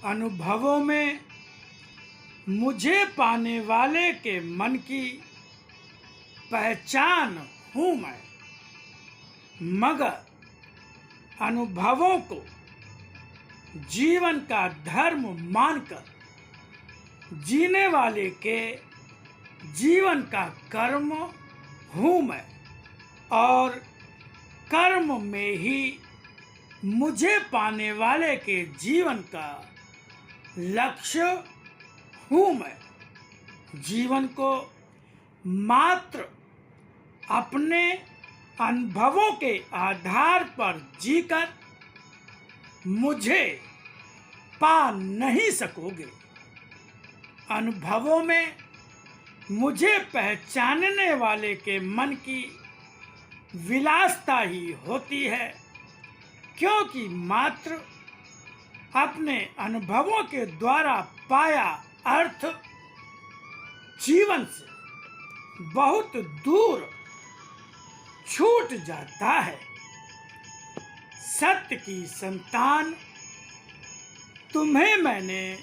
अनुभवों में मुझे पाने वाले के मन की पहचान हूँ मैं, मगर अनुभवों को जीवन का धर्म मानकर जीने वाले के जीवन का कर्म हूँ मैं, और कर्म में ही मुझे पाने वाले के जीवन का लक्ष्य हूँ मैं। जीवन को मात्र अपने अनुभवों के आधार पर जीकर मुझे पा नहीं सकोगे। अनुभवों में मुझे पहचानने वाले के मन की विलासता ही होती है, क्योंकि मात्र अपने अनुभवों के द्वारा पाया अर्थ जीवन से बहुत दूर छूट जाता है। सत्य की संतान तुम्हें मैंने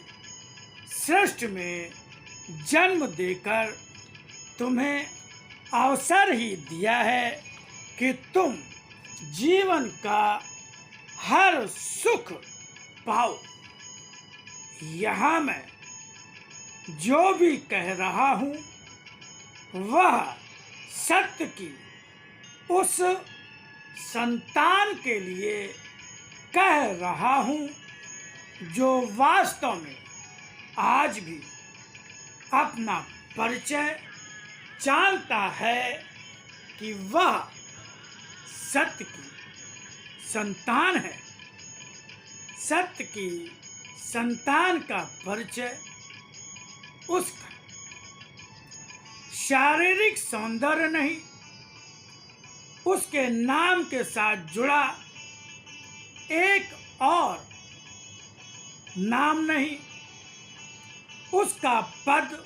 सृष्टि में जन्म देकर तुम्हें अवसर ही दिया है कि तुम जीवन का हर सुख पाओ। यहाँ मैं जो भी कह रहा हूँ वह सत्य की उस संतान के लिए कह रहा हूँ जो वास्तव में आज भी अपना परिचय जानता है कि वह सत्य की संतान है। सत्य की संतान का परिचय उसका शारीरिक सौंदर्य नहीं, उसके नाम के साथ जुड़ा एक और नाम नहीं, उसका पद,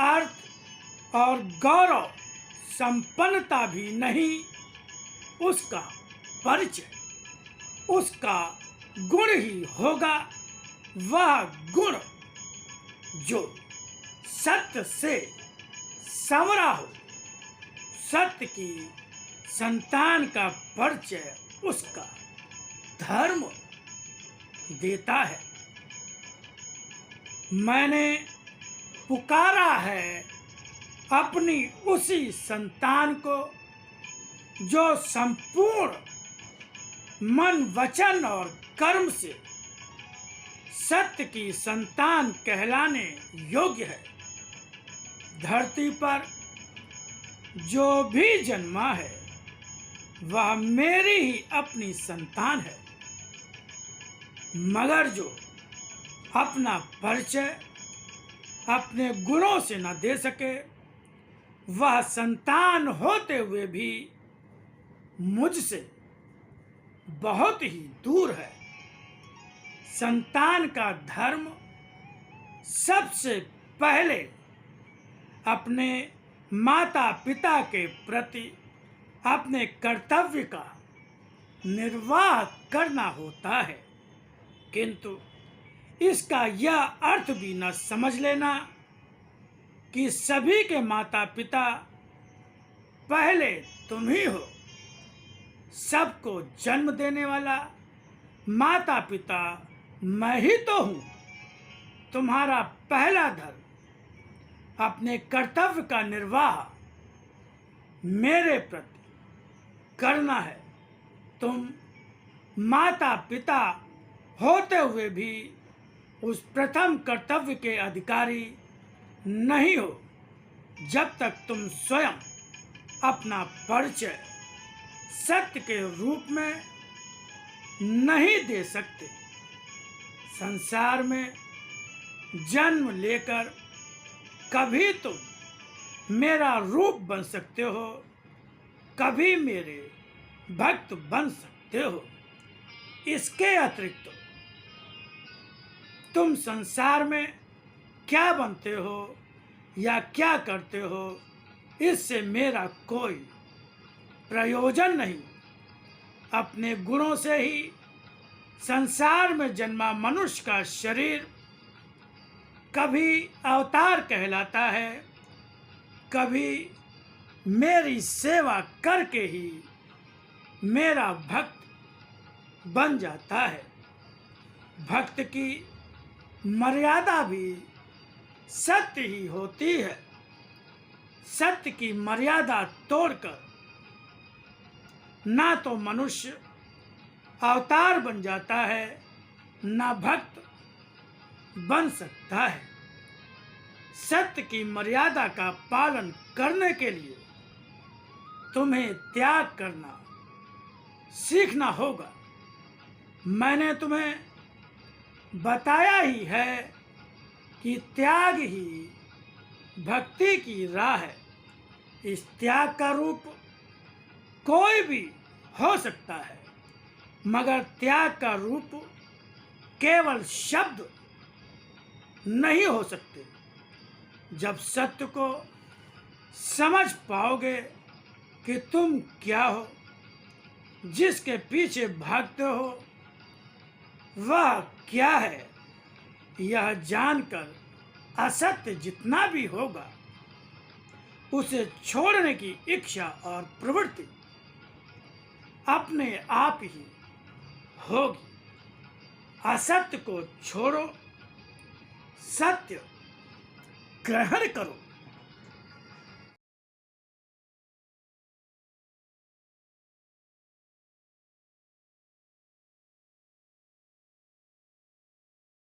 अर्थ और गौरव संपन्नता भी नहीं। उसका परिचय, उसका गुण ही होगा, वह गुण जो सत्य से संवरा हो। सत्य की संतान का परिचय उसका धर्म देता है। मैंने पुकारा है अपनी उसी संतान को जो संपूर्ण मन, वचन और कर्म से सत्य की संतान कहलाने योग्य है। धरती पर जो भी जन्मा है वह मेरी ही अपनी संतान है, मगर जो अपना परिचय अपने गुणों से न दे सके वह संतान होते हुए भी मुझसे बहुत ही दूर है। संतान का धर्म सबसे पहले अपने माता पिता के प्रति अपने कर्तव्य का निर्वाह करना होता है, किंतु इसका यह अर्थ भी न समझ लेना कि सभी के माता पिता पहले तुम ही हो। सबको जन्म देने वाला माता पिता मैं ही तो हूँ। तुम्हारा पहला धर्म अपने कर्तव्य का निर्वाह मेरे प्रति करना है। तुम माता पिता होते हुए भी उस प्रथम कर्तव्य के अधिकारी नहीं हो जब तक तुम स्वयं अपना परिचय सत्य के रूप में नहीं दे सकते। संसार में जन्म लेकर कभी तुम मेरा रूप बन सकते हो, कभी मेरे भक्त बन सकते हो। इसके अतिरिक्त तुम संसार में क्या बनते हो या क्या करते हो, इससे मेरा कोई प्रयोजन नहीं। अपने गुणों से ही संसार में जन्मा मनुष्य का शरीर कभी अवतार कहलाता है, कभी मेरी सेवा करके ही मेरा भक्त बन जाता है। भक्त की मर्यादा भी सत्य ही होती है। सत्य की मर्यादा तोड़कर ना तो मनुष्य अवतार बन जाता है, ना भक्त बन सकता है। सत्य की मर्यादा का पालन करने के लिए तुम्हें त्याग करना सीखना होगा। मैंने तुम्हें बताया ही है कि त्याग ही भक्ति की राह है। इस त्याग का रूप कोई भी हो सकता है, मगर त्याग का रूप केवल शब्द नहीं हो सकते। जब सत्य को समझ पाओगे कि तुम क्या हो, जिसके पीछे भागते हो वह क्या है, यह जानकर असत्य जितना भी होगा उसे छोड़ने की इच्छा और प्रवृत्ति अपने आप ही होगी। असत्य को छोड़ो, सत्य ग्रहण करो।